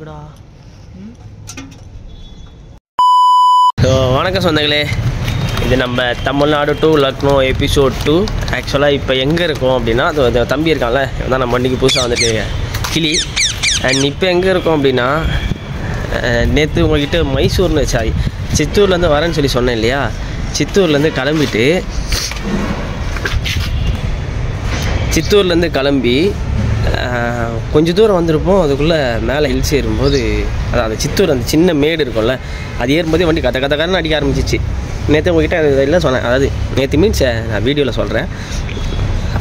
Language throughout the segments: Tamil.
இருக்குடா. வணக்கம் சொந்தங்களே, இது நம்ம தமிழ்நாடு டு லக்னோ எபிசோட் 2. ஆக்சுவலாக இப்போ எங்கே இருக்கோம் அப்படின்னா, அது தம்பி இருக்கான்ல, தான் நம்ம வண்டிக்கு புதுசாக வந்துட்டு கிளி. அண்ட் இப்போ எங்கே இருக்கோம் அப்படின்னா, நேற்று உங்கள்கிட்ட மைசூர்னு சாரி சித்தூர்லேருந்து வரேன்னு சொல்லி சொன்னேன் இல்லையா, சித்தூர்லேருந்து கிளம்பி கொஞ்சம் தூரம் வந்திருப்போம். அதுக்குள்ளே மேலே ஹில்ஸ் ஏறும்போது அதாவது சித்தூர் அந்த சின்ன மேடு இருக்கும்ல, அது ஏறும்போதே வண்டி கரன்னு அடிக்க ஆரம்பிச்சிச்சு. நேற்று உங்கள்கிட்ட இதெல்லாம் சொன்னேன், அதாவது நேற்று மீன்ஸ் நான் வீடியோவில் சொல்கிறேன்,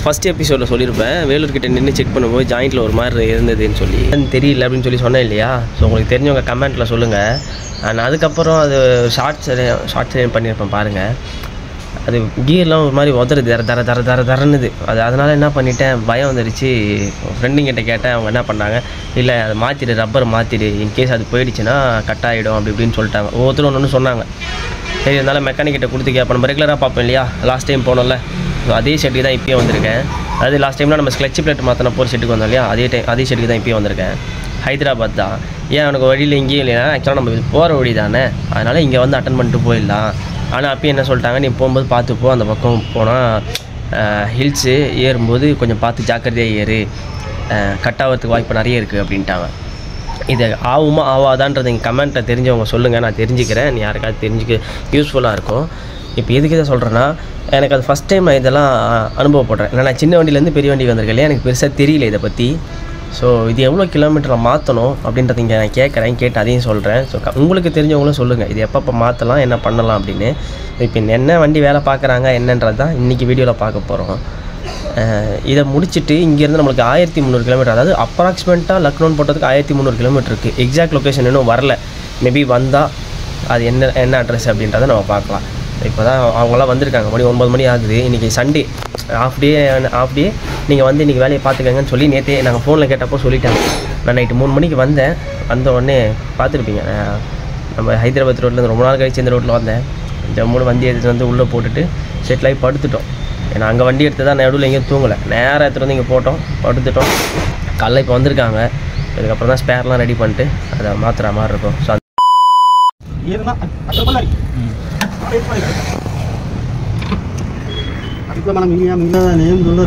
ஃபஸ்ட் எபிசோடில் சொல்லியிருப்பேன். வேலூர்கிட்ட நின்று செக் பண்ணும்போது ஜாயிண்ட்டில் ஒரு மாதிரி இருந்ததுன்னு சொல்லி தெரியல அப்படின்னு சொல்லி சொன்னேன் இல்லையா. ஸோ உங்களுக்கு தெரிஞ்சவங்க கமெண்ட்டில் சொல்லுங்கள். நான் அதுக்கப்புறம் அது ஷார்ட்ஸ் பண்ணியிருப்பேன் பாருங்கள். அது கியர்லாம் ஒரு மாதிரி உதறது தரன்னுது. அதனால் என்ன பண்ணிட்டேன், பயம் வந்துடுச்சு. ஃப்ரெண்டுங்கிட்ட கேட்டேன், அவங்க என்ன பண்ணாங்க, இல்லை அதை மாற்றிடு, ரப்பர் மாற்றிடு, இன்கேஸ் அது போயிடுச்சுன்னா கட் ஆகிடும் அப்படி இப்படின்னு சொல்லிட்டாங்க. ஒவ்வொருத்தரும் ஒன்று சொன்னாங்க. சரி, இருந்தாலும் மெக்கானிக்கிட்ட கொடுத்து கேட்போம். நம்ம ரெகுலராக பார்ப்போம் இல்லையா, லாஸ்ட் டைம் போனோம்ல, ஸோ அதே ஷெட்டுக்கு தான் இப்போயும் வந்திருக்கேன். அது லாஸ்ட் டைம்லாம் நம்ம ஸ்க்ளட்ச் பிளேட் மாற்றின போகிற ஷெட்டுக்கு வந்தோம் இல்லையா, அதே ஷெட்டுக்கு தான் இப்போயும் வந்திருக்கேன். ஹைதராபாத் தான். ஏன் அவனுக்கு வழியில் இங்கேயும் இல்லையா, ஆக்சுவலாக நம்ம போகிற வழி தானே, அதனால் இங்கே வந்து அட்டன் பண்ணிட்டு போயிடலாம். ஆனால் அப்பயும் என்ன சொல்லிட்டாங்க, நீ போகும்போது பார்த்துப்போ, அந்த பக்கம் போனால் ஹில்ஸு ஏறும்போது கொஞ்சம் பார்த்து ஜாக்கிரதையாக ஏறு, கட் ஆகிறதுக்கு வாய்ப்பு நிறைய இருக்குது அப்படின்ட்டாங்க. இது ஆகுமா ஆகாதான்றது எங்கள் கமெண்ட்டில் தெரிஞ்சவங்க சொல்லுங்கள், நான் தெரிஞ்சுக்கிறேன். நீ யாருக்காவது தெரிஞ்சுக்க யூஸ்ஃபுல்லாக இருக்கும். இப்போ எதுக்கு இதை சொல்கிறேன்னா, எனக்கு அது ஃபஸ்ட் டைம் நான் இதெல்லாம் அனுபவப்படுறேன். ஏன்னா நான் சின்ன வண்டியிலேருந்து பெரிய வண்டிக்கு வந்திருக்கேன் இல்லையா, எனக்கு பெருசாக தெரியல இதை பற்றி. ஸோ இது எவ்வளோ கிலோமீட்டரில் மாற்றணும் அப்படின்றத இங்கே நான் கேட்டு அதையும் சொல்கிறேன். ஸோ உங்களுக்கு தெரிஞ்சவங்களும் சொல்லுங்கள், இது எப்பப்போ மாற்றலாம், என்ன பண்ணலாம் அப்படின்னு. இப்போ என்ன வண்டி வேலை பார்க்குறாங்க என்னன்றது தான் இன்றைக்கி வீடியோவில் பார்க்க போகிறோம். இதை முடிச்சுட்டு இங்கேருந்து நம்மளுக்கு 1300 கிலோமீட்டர், அதாவது அப்ராக்சிமேட்டாக லக்னோன்னு போட்டதுக்கு 1300 கிலோமீட்டர் இருக்குது. எக்ஸாக்ட் லொக்கேஷன் இன்னும் வரல. மேபி வந்தால் அது என்ன அட்ரஸ் அப்படின்றத நம்ம பார்க்கலாம். இப்போ தான் அவங்களாம் வந்திருக்காங்க, மணி 9 மணி ஆகுது. இன்றைக்கி சண்டே, ஆஃப் டே நீங்கள் வந்து இன்றைக்கி வேலையை பார்த்துக்கங்கன்னு சொல்லி நேற்றே நாங்கள் ஃபோனில் கேட்டப்போ சொல்லிட்டாங்க. நான் நைட்டு 3 மணிக்கு வந்தேன். வந்த உடனே பார்த்துருப்பீங்க, நம்ம ஹைதராபாத் ரோட்லேருந்து ரொம்ப நாள் கழிச்சு இந்த ரோட்டில் வந்தேன். ஜம்முன்னு வண்டி எடுத்துகிட்டு வந்து உள்ளே போட்டுட்டு செட்டில் ஆகி படுத்துட்டோம். ஏன்னா அங்கே வண்டி எடுத்து தான் நடுவில் எங்கேயும் தூங்கலை, நேராக எடுத்துகிட்டு வந்து இங்கே போட்டோம், படுத்துட்டோம். காலைல இப்போ வந்திருக்காங்க. இதுக்கப்புறம் தான் ஸ்பேர்லாம் ரெடி பண்ணிட்டு அதை மாற்றுற மாதிரி இருக்கும். ஸோ మనం ఏం ఉండదు.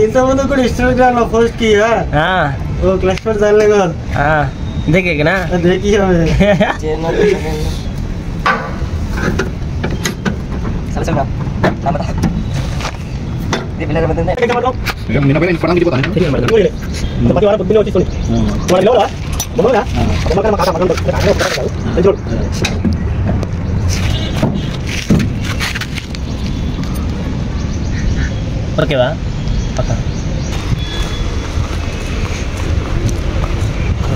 ఇంతకుముందు కూడా ఇన్స్టాగ్రామ్ లో పోస్ట్ किया वो क्लच पर डालने के बाद देखेगा ना, देखिए चल बता ये बिना बंदे ने mina pera informando gitu kan tempat orang begini waktu itu mana lo lah mau lah makan lanjut ஓகேவா பக்கா.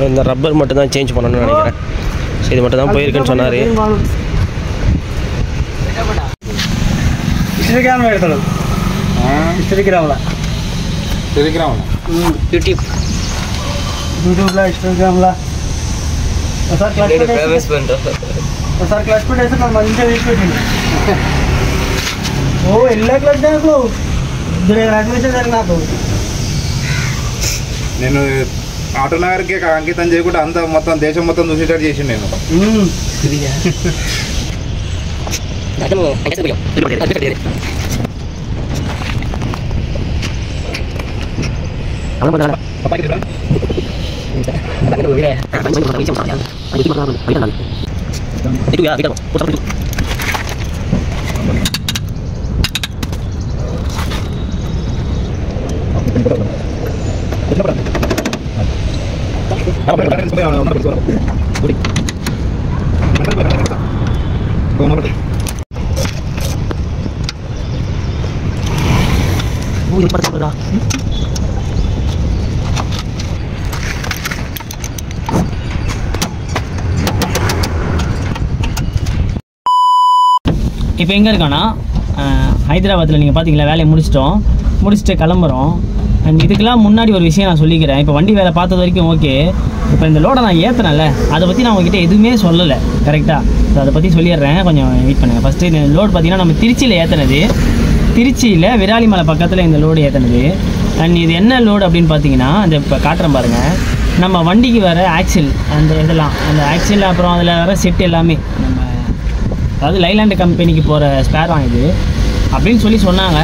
இந்த ரப்பர் மட்டும் தான் சேஞ்ச் பண்ணணும்னு நினைக்கிறேன். இது மட்டும் தான் போயிருக்குன்னு சொன்னார். இன்ஸ்டாகிராம் எடுத்தது இன்ஸ்டாகிராம்ல யூடியூப்ல இன்ஸ்டாகிராம்ல சார் క్లచ్ పెట్టేసి మనం మంచిగా వేసి పెట్టింది. ఓ ఎల్ల క్లచ్ నాకు నాకు నేను ఆటో నగర్కి అంకితం చేయకుండా అంత మొత్తం దేశం మొత్తం చూసేటట్టు చేసి నేను itu ya kita putar itu. இப்போ எங்கே இருக்கான்னா, ஹைதராபாத்தில் நீங்கள் பார்த்தீங்களா, வேலையை முடிச்சுட்டு கிளம்புறோம். அண்ட் இதுக்கெல்லாம் முன்னாடி ஒரு விஷயம் நான் சொல்லிக்கிறேன். இப்போ வண்டி வேலை பார்த்தது வரைக்கும் ஓகே. இப்போ இந்த லோடை நான் ஏற்றினேன்ல, அதை பற்றி நான் உங்ககிட்ட எதுவுமே சொல்லலை கரெக்டாக. ஸோ அதை பற்றி சொல்லிடுறேன், கொஞ்சம் வெயிட் பண்ணுங்கள். ஃபஸ்ட்டு இந்த லோடு பார்த்தீங்கன்னா நம்ம திருச்சியில் ஏற்றினது, திருச்சியில் விராலிமலை பக்கத்தில் இந்த லோடு ஏற்றினது. அண்ட் இது என்ன லோடு அப்படின்னு பார்த்தீங்கன்னா, இந்த இப்போ காட்டுறேன் பாருங்கள், நம்ம வண்டிக்கு வர ஆக்சில் அந்த இதெல்லாம் அந்த ஆக்சில் அப்புறம் அதில் வர செட் எல்லாமே நம்ம அதாவது லைலாண்டு கம்பெனிக்கு போகிற ஸ்பேர் தான் இது அப்படின்னு சொல்லி சொன்னாங்க.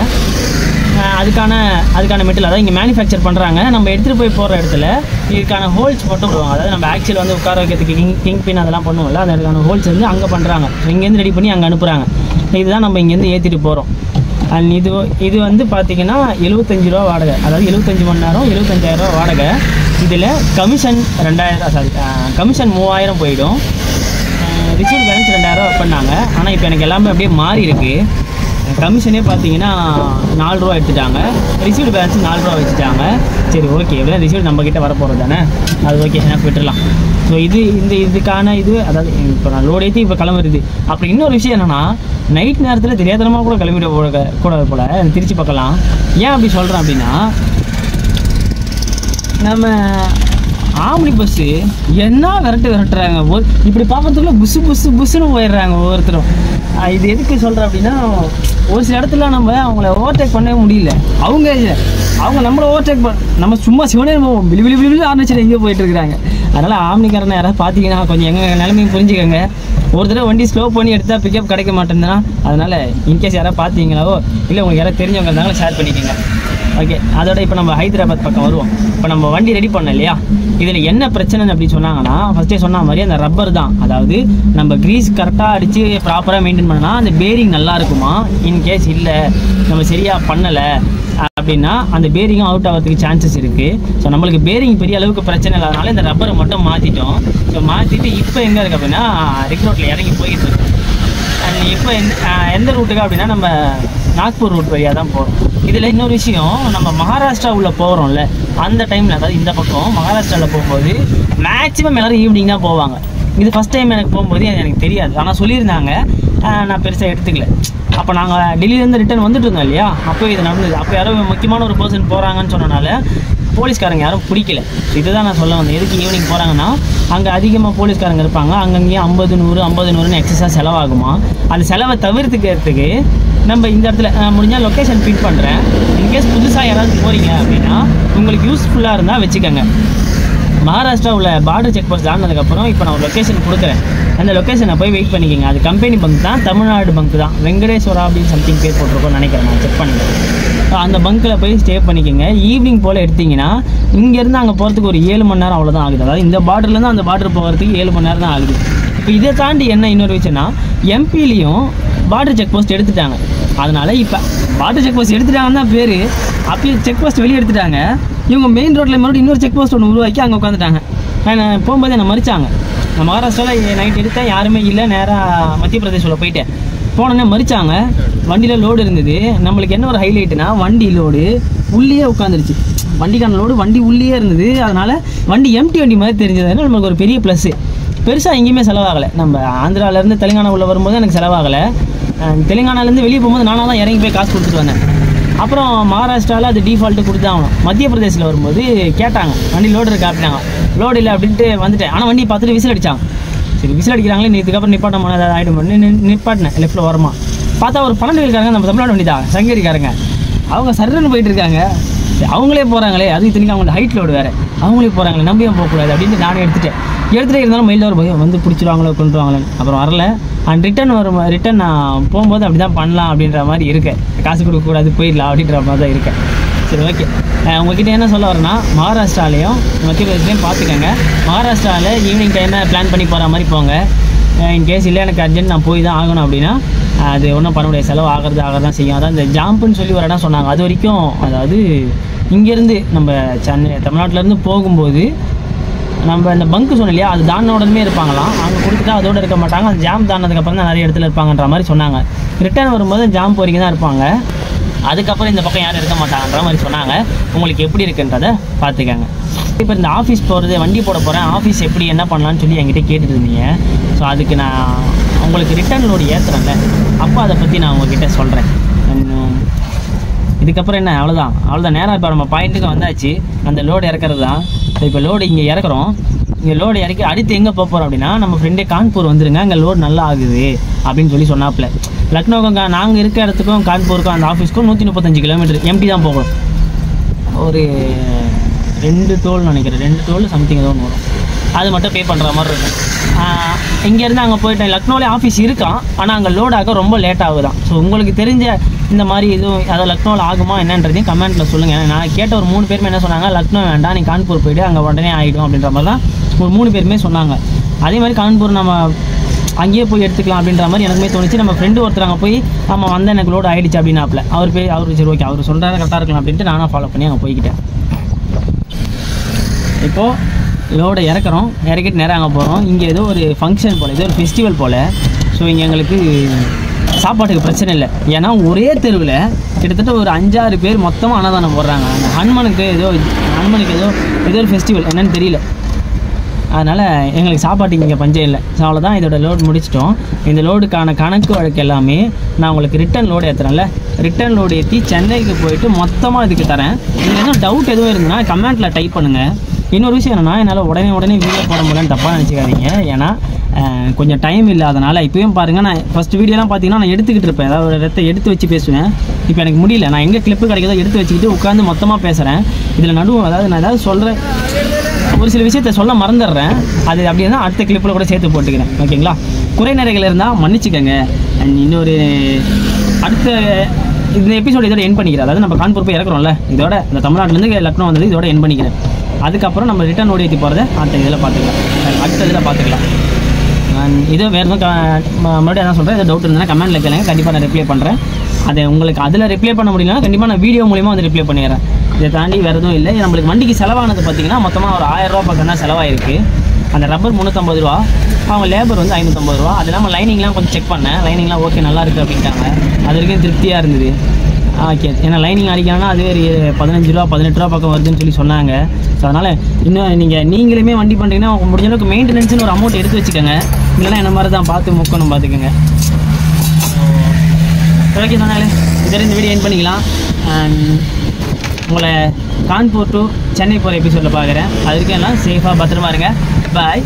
அதுக்கான மெட்டீரியல் அதாவது இங்கே மேனுஃபேக்சர் பண்ணுறாங்க. நம்ம எடுத்துகிட்டு போய் போகிற இடத்துல இதுக்கான ஹோல்ஸ் மட்டும் போடுவாங்க. அதாவது நம்ம ஆக்சில் வந்து உட்கார வைக்கிறதுக்கு கிங் பின் அதெல்லாம் பண்ணுவோம்ல, அதுக்கான ஹோல்ஸ் வந்து அங்கே பண்ணுறாங்க. ஸோ இங்கேருந்து ரெடி பண்ணி அங்கே அனுப்புகிறாங்க. இதுதான் நம்ம இங்கேருந்து ஏற்றிட்டு போகிறோம். அண்ட் இது வந்து பார்த்திங்கன்னா 75 ரூபா வாடகை, அதாவது 75 மணி நேரம் 75,000 ரூபா வாடகை. இதில் கமிஷன் 2000 கமிஷன் 3000 போயிடும். ரிசீவ் பேலன்ஸ் 2000 ரூபா பண்ணாங்க. ஆனால் இப்போ எனக்கு எல்லாமே அப்படியே மாறி இருக்குது. கமிஷனே பார்த்தீங்கன்னா 4 ரூபா எடுத்துட்டாங்க, ரிசீவ்டு பேலன்ஸ் 4 ரூபா வச்சுட்டாங்க. சரி ஓகே, எவ்வளோ ரிசீவ்டு நம்மக்கிட்ட வரப்போகிறது தானே, அது ஓகே எனக்கு விட்டுடலாம். ஸோ இதுக்கான அதாவது இப்போ நான் லோடு ஏற்றி இப்போ கிளம்புறது. அப்புறம் இன்னொரு விஷயம் என்னென்னா, நைட் நேரத்தில் தெரியாதனமாக கூட கிளம்பிட கூடாது போல் திருச்சி பக்கலாம். ஏன் அப்படி சொல்கிறேன் அப்படின்னா, நம்ம ஆம்னி பஸ்ஸு என்ன விரட்டுறாங்க, இப்படி பார்க்கறதுக்குள்ள புஸ்ஸுன்னு போயிடுறாங்க ஒவ்வொருத்தரும். இது எதுக்கு சொல்கிறேன் அப்படின்னா, ஒரு சில இடத்துல நம்ம அவங்கள ஓவர்டேக் பண்ணவே முடியல. அவங்க நம்மளை ஓவர்டேக் நம்ம சும்மா சிவனே விழி ஆரம்பிச்சு எங்கேயோ போயிட்டுருக்குறாங்க. அதனால் ஆம்னிக்காரனை யாராவது பார்த்தீங்கன்னா கொஞ்சம் எங்கள் நிலைமையும் புரிஞ்சுக்கோங்க. ஒரு தடவை வண்டி ஸ்லோ பண்ணி எடுத்தால் பிக்கப் கிடைக்க மாட்டேங்குதுன்னா, அதனால் இன்கேஸ் யாராவது பார்த்தீங்களாவோ இல்லை உங்களுக்கு யாராவது தெரிஞ்சவங்க இருந்தாலும் ஷேர் பண்ணிக்கோங்க. ஓகே, அதோட இப்போ நம்ம ஹைதராபாத் பக்கம் வருவோம். இப்போ நம்ம வண்டி ரெடி பண்ணோம் இல்லையா, இதில் என்ன பிரச்சனை அப்படின்னு சொன்னாங்கன்னா, ஃபஸ்ட்டே சொன்ன மாதிரி அந்த ரப்பர் தான். அதாவது நம்ம க்ரீஸ் கரெக்டாக அடித்து ப்ராப்பராக மெயின்டைன் பண்ணால் அந்த பேரிங் நல்லா இருக்குமா. இன்கேஸ் இல்லை நம்ம சரியாக பண்ணலை அப்படின்னா அந்த பேரிங்கும் அவுட் ஆகிறதுக்கு சான்சஸ் இருக்குது. ஸோ நம்மளுக்கு பேரிங் பெரிய அளவுக்கு பிரச்சனை இல்லாதனால இந்த ரப்பரை மட்டும் மாற்றிட்டோம். ஸோ மாற்றிட்டு இப்போ எங்கே இருக்குது அப்படின்னா, ரிக் ரோட்டில் இறங்கி போயிட்டு இருக்கு. இப்போ எந்த ரூட்டுக்கு அப்படின்னா நம்ம நாக்பூர் ரூட் வழியாக தான் போகிறோம். இதில் இன்னொரு விஷயம், நம்ம மகாராஷ்டிரா உள்ள போகிறோம்ல அந்த டைமில், அதாவது இந்த பக்கம் மகாராஷ்டிராவில் போகும்போது மேக்ஸிமம் எல்லோரும் ஈவினிங் தான் போவாங்க. இது ஃபஸ்ட் டைம் எனக்கு போகும்போது எனக்கு தெரியாது, ஆனால் சொல்லியிருந்தாங்க, நான் பெருசாக எடுத்துக்கல. அப்போ நாங்கள் டெல்லியிலேருந்து ரிட்டர்ன் வந்துட்டு இருந்தோம் இல்லையா, அப்போ இது நடந்தது. அப்போ யாரோ முக்கியமான ஒரு பர்சன் போகிறாங்கன்னு சொன்னனால போலீஸ்காரங்க யாரும் பிடிக்கல. இதுதான் நான் சொல்ல வந்தேன். எதுக்கு ஈவினிங் போகிறாங்கன்னா, அங்கே அதிகமாக போலீஸ்காரங்க இருப்பாங்க, அங்கங்கேயும் 50-100 எக்ஸஸாக செலவாகுமா. அந்த செலவை தவிர்த்துக்கிறதுக்கு நம்ம இந்த இடத்துல முடிஞ்சால் லொக்கேஷன் பின் பண்ணுறேன். இன்கேஸ் புதுசாக யாராவது போகிறீங்க அப்படின்னா உங்களுக்கு யூஸ்ஃபுல்லாக இருந்தால் வச்சுக்கோங்க. மகாராஷ்டிரா உள்ள பார்டர் செக் போஸ்ட் தாண்டினதுக்கப்புறம் இப்போ நான் ஒரு லொக்கேஷன் கொடுக்குறேன். அந்த லொக்கேஷனை போய் வெயிட் பண்ணிக்கோங்க. அது கம்பெனி பங்க் தான், தமிழ்நாடு பங்க் தான், வெங்கடேஸ்வரா அப்படின்னு சம்திங் பேர் போட்டிருக்கோன்னு நினைக்கிறேன், நான் செக் பண்ணிக்கிறேன். அந்த பங்க்கில் போய் ஸ்டே பண்ணிக்கோங்க. ஈவினிங் போல் எடுத்திங்கன்னா இங்கேருந்து அங்கே போகிறதுக்கு ஒரு 7 மணி நேரம் அவ்வளோதான் ஆகுது. அதாவது இந்த பார்டர்லேருந்து அந்த பார்டர் போகிறதுக்கு 7 மணி நேரம் தான் ஆகுது. இப்போ இதை தாண்டி என்ன இன்னொரு விஷயம்னா, எம்பிலையும் பார்டர் செக் போஸ்ட் எடுத்துட்டாங்க. அதனால் இப்போ பார்டர் செக் போஸ்ட் எடுத்துட்டாங்கன்னு தான் பேர். அப்பயே செக் போஸ்ட் வெளியே எடுத்துட்டாங்க. இவங்க மெயின் ரோட்டில் மறுபடியும் இன்னொரு செக் போஸ்ட் ஒன்று உருவாக்கி அங்கே உட்காந்துட்டாங்க. நான் போகும்போது என்னை மறிச்சாங்க. நான் மகாராஷ்டிராவில் நைட் எடுத்தேன், யாருமே இல்லை, நேராக மத்திய பிரதேசில் போயிட்டேன். போனோன்னே மறிச்சாங்க. வண்டியில் லோடு இருந்தது. நம்மளுக்கு என்ன ஒரு ஹைலைட்டுனா, வண்டி லோடு உள்ளே உட்காந்துருச்சு. வண்டிக்கான லோடு வண்டி உள்ளே இருந்தது. அதனால் வண்டி எம்டி வண்டி மாதிரி தெரிஞ்சதுனால நம்மளுக்கு ஒரு பெரிய ப்ளஸ்ஸு. பெருசாக எங்கேயுமே செலவாகலை. நம்ம ஆந்திராவிலேருந்து தெலுங்கானா உள்ள வரும்போது எனக்கு செலவாகலை. தெலுங்கானாலேருந்து வெளியே போகும்போது நானாக தான் இறங்கி போய் காசு கொடுத்துட்டு வந்தேன். அப்புறம் மகாராஷ்டிராவில் அது டிஃபால்ட்டு கொடுத்தாகணும். மத்திய பிரதேசில் வரும்போது கேட்டாங்க, வண்டி லோடு இருக்கா அப்படின்னாங்க. லோடு இல்லை அப்படின்ட்டு வந்துட்டேன். ஆனால் வண்டி பார்த்துட்டு விசில் அடித்தாங்க. சரி விசில் அடிக்கிறாங்களே, இதுக்கப்புறம் நிப்பாட்டம் பண்ண ஏதாவது ஆகிடும் பண்ணி நிப்பாட்டினேன். லெஃப்ட்டில் வரமா பார்த்தா ஒரு 12 வீல்காரங்க, நம்ம தமிழ்நாடு வண்டி தான், சங்கேரிக்காரங்க. அவங்க சர்ன்னு போயிட்டு இருக்காங்க. அவங்களே போகிறாங்களே, அது இத்தனைக்கும் அவங்களோட ஹைட் லோடு வேறு, அவங்களே போகிறாங்களே, நம்பியும் போகக்கூடாது அப்படின்ட்டு நானே எடுத்துகிட்டே இருந்தாலும் மைல்டு ஒரு பயம் வந்து பிடிச்சிருவாங்களோ கொண்டுருவாங்களேன்னு. அப்புறம் வரல. அண்ட் ரிட்டன் நான் போகும்போது அப்படி தான் பண்ணலாம் அப்படின்ற மாதிரி இருக்கேன். காசு கொடுக்கக்கூடாது, போயிடலாம் அப்படின்ற மாதிரி தான் இருக்கேன். சரி ஓகே, உங்கள்கிட்ட என்ன சொல்ல வரேன்னா, மகாராஷ்டிராலையும் மத்திய பிரதேஷ்லையும் பார்த்துக்கோங்க. மகாராஷ்டிராவில் ஈவினிங் டைமில் பிளான் பண்ணி போகிற மாதிரி போங்க. இன்கேஸ் இல்லை எனக்கு அர்ஜென்ட் நான் போய் தான் ஆகணும் அப்படின்னா அது ஒன்றும் பண்ண முடியாது, செலவு ஆகிறது தான் செய்யும். அதான் இந்த ஜாம்புன்னு சொல்லி ஒரு இடம் சொன்னாங்க. அது வரைக்கும் அதாவது இங்கேருந்து நம்ம தமிழ்நாட்டிலேருந்து போகும்போது நம்ம இந்த பங்கு சொன்னோம் இல்லையா, அது தாண்டின உடனே இருப்பாங்களாம். அங்கே கொடுத்துட்டா அதோடு இருக்க மாட்டாங்க. அந்த ஜாம் தாண்டினதுக்கப்புறம் தான் நிறைய இடத்துல இருப்பாங்கன்ற மாதிரி சொன்னாங்க. ரிட்டர்ன் வரும்போது ஜாம் வரைக்கும் தான் இருப்பாங்க, அதுக்கப்புறம் இந்த பக்கம் யாரும் இருக்க மாட்டாங்கன்ற மாதிரி சொன்னாங்க. உங்களுக்கு எப்படி இருக்குன்றதை பார்த்துக்கங்க. இப்போ இந்த ஆஃபீஸ் போகிறது, வண்டி போட போகிறேன், ஆஃபீஸ் எப்படி என்ன பண்ணலான்னு சொல்லி என்கிட்ட கேட்டுட்டு இருந்தீங்க. ஸோ அதுக்கு நான் உங்களுக்கு ரிட்டர்ன் லோடு ஏற்றுறேன்ல, அப்போ அதை பற்றி நான் உங்ககிட்ட சொல்கிறேன். இதுக்கப்புறம் என்ன, அவ்வளோதான் நேரம். இப்போ நம்ம பாயிண்ட்டுக்கு வந்தாச்சு. அந்த லோடு இறக்குறது தான். இப்போ லோடு இங்கே இறக்குறோம். இங்கே லோடு இறக்கி அடுத்து எங்கே போகிறோம் அப்படின்னா, நம்ம ஃப்ரெண்டே கான்பூர் வந்துருங்க, அங்கே லோடு நல்லா ஆகுது அப்படின்னு சொல்லி சொன்னாப்புல. லக்னோவுக்கும் நாங்கள் இருக்க இடத்துக்கும் கான்பூருக்கும் அந்த ஆஃபீஸ்க்கும் 135 கிலோமீட்டர் எம்டி தான் போகணும். ஒரு 2 டோல் நினைக்கிறேன், 2 டோல் சம்திங் ஏதோ ஒன்று வரும். அது மட்டும் பே பண்ணுற மாதிரி இருக்கும். இங்கேருந்து அங்கே போயிட்டேன். லக்னோவிலே ஆஃபீஸ் இருக்கான், ஆனால் அங்கே லோட் ஆக ரொம்ப லேட் ஆகுதான். ஸோ உங்களுக்கு தெரிஞ்ச இந்த மாதிரி எதுவும் அதை லக்னோவில் ஆகுமா என்னன்றதையும் கமெண்ட்டில் சொல்லுங்கள். நான் கேட்ட ஒரு 3 பேருமே என்ன சொன்னாங்க, லக்னோ வேண்டாம், நீ கான்பூர் போய்ட்டு அங்கே உடனே ஆகிடும் அப்படின்ற மாதிரி தான் ஒரு 3 பேருமே சொன்னாங்க. அதே மாதிரி கான்பூர் நம்ம அங்கேயே போய் எடுத்துக்கலாம் அப்படின்ற மாதிரி எனக்குமே தோணுச்சு. நம்ம ஃப்ரெண்டு ஒருத்தர் அங்கே போய் ஆமாம் வந்து எனக்கு லோடு ஆகிடுச்சு அப்படின்னாப்ல. அவர் சரி ஓகே அவர் சொல்கிறாரு கரெக்டாக இருக்கலாம் அப்படின்ட்டு நானும் ஃபாலோ பண்ணி அங்கே போய்கிட்டேன். இப்போது லோடை இறக்கிட்டு நேராக அங்கே போகிறோம். இங்கே ஏதோ ஒரு ஃபங்க்ஷன் போல், ஏதோ ஒரு ஃபெஸ்டிவல் போல். ஸோ இங்கே எங்களுக்கு சாப்பாட்டுக்கு பிரச்சனை இல்லை. ஏன்னா ஒரே தெருவில் கிட்டத்தட்ட ஒரு 5-6 பேர் மொத்தமாக அன்னதானம் போடுறாங்க. அந்த ஹனுமனுக்கு ஏதோ ஒரு ஃபெஸ்டிவல் என்னன்னு தெரியல. அதனால் எங்களுக்கு சாப்பாட்டுக்கு இங்கே பஞ்சம் இல்லை. ஸோ அவ்வளோதான், இதோட லோடு முடிச்சிட்டோம். இந்த லோடுக்கான கணக்கு வழக்கு எல்லாமே நான் உங்களுக்கு ரிட்டன் லோடு ஏற்றுறேன்ல, ரிட்டன் லோடு ஏற்றி சென்னைக்கு போயிட்டு மொத்தமாக இதுக்கு தரேன். நீங்கள் எதுவும் டவுட் எதுவும் இருந்ததுன்னா கமெண்ட்டில் டைப் பண்ணுங்கள். இன்னொரு விஷயம் என்னென்னா, என்னால் உடனே வீடியோ போட முடியலன்னு தப்பாக நினச்சிக்காதீங்க. ஏன்னா கொஞ்சம் டைம் இல்லை. அதனால் இப்போயும் பாருங்கள், நான் ஃபஸ்ட்டு வீடியோலாம் பார்த்தீங்கன்னா நான் எடுத்துக்கிட்டு இருப்பேன், ஏதாவது ஒரு இடத்த எடுத்து வச்சு பேசுவேன். இப்போ எனக்கு முடியல, நான் எங்கே கிளிப்பு கிடைக்கிறதோ எடுத்து வச்சுக்கிட்டு உட்காந்து மொத்தமாக பேசுகிறேன். இதில் நான் ஏதாவது சொல்கிறேன், ஒரு சில விஷயத்தை சொல்ல மறந்துடுறேன். அது அப்படின்னா அடுத்த கிளிப்பில் கூட சேர்த்து போட்டுக்கிறேன். ஓகேங்களா? குறை நிறைகள் இருந்தால் மன்னிச்சுக்கோங்க. இன்னொரு அடுத்த இந்த எபிசோடு இதோட என் பண்ணிக்கிறேன். அதாவது நம்ம கான்பூர் போய் இறக்குறோம்ல, இதோட இந்த தமிழ்நாட்டிலேருந்து லக்னோ வந்தது இதோட என் பண்ணிக்கிறேன். அதுக்கப்புறம் நம்ம ரிட்டர்ன் ஓடி ஏற்றி போகிறத அடுத்த இதில் பார்த்துக்கலாம். இதோ வேறு எதுவும் மறுபடியும் அதான் சொல்கிறேன். எதாவது டவுட் இருந்தால் கமெண்ட்டில் கேளுங்க, கண்டிப்பாக நான் ரிப்ளை பண்ணுறேன். அதை உங்களுக்கு அதில் ரிப்ளை பண்ண முடியலன்னா கண்டிப்பாக நான் வீடியோ மூலிமா வந்து ரிப்ளை பண்ணிடுறேன். இதை தாண்டி வேறு எதுவும் இல்லை. நம்மளுக்கு வண்டிக்கு செலவானது பார்த்திங்கன்னா மொத்தமாக ஒரு 1000 ரூபா பக்கம் தான் செலவாயிருக்கு. அந்த ரப்பர் 350 ரூபா, அவங்க லேபர் வந்து 550 ரூபா. அது இல்லாமல் லைனிங்லாம் கொஞ்சம் செக் பண்ணேன். லைனிங்லாம் ஓகே நல்லா இருக்குது அப்படின்ட்டாங்க. அது வரைக்கும் திருப்தியாக இருந்தது. ஓகே, ஏன்னா லைனிங் அடிக்கணும்னா அதுவே 15 ரூபா 18 ரூபா பக்கம் வருதுன்னு சொல்லி சொன்னாங்க. ஸோ அதனால் இன்னும் நீங்களுமே வண்டி பண்ணுறீங்கன்னா முடிஞ்ச அளவுக்கு மெயின்டெனன்ஸ்னு ஒரு அமௌண்ட் எடுத்து வச்சுக்கோங்க. இல்லைனா என்ன மாதிரி தான் பார்த்து முக்கணும் பார்த்துக்கோங்க. ஓகே சொன்னாலே இதோட இந்த வீடியோ என் பண்ணிக்கலாம். உங்களை கான்பூர் டு சென்னை போகிற எபிசோடில் பார்க்குறேன். அதுக்கு எல்லாம் சேஃபாக பத்திரமா இருங்க. பாய்.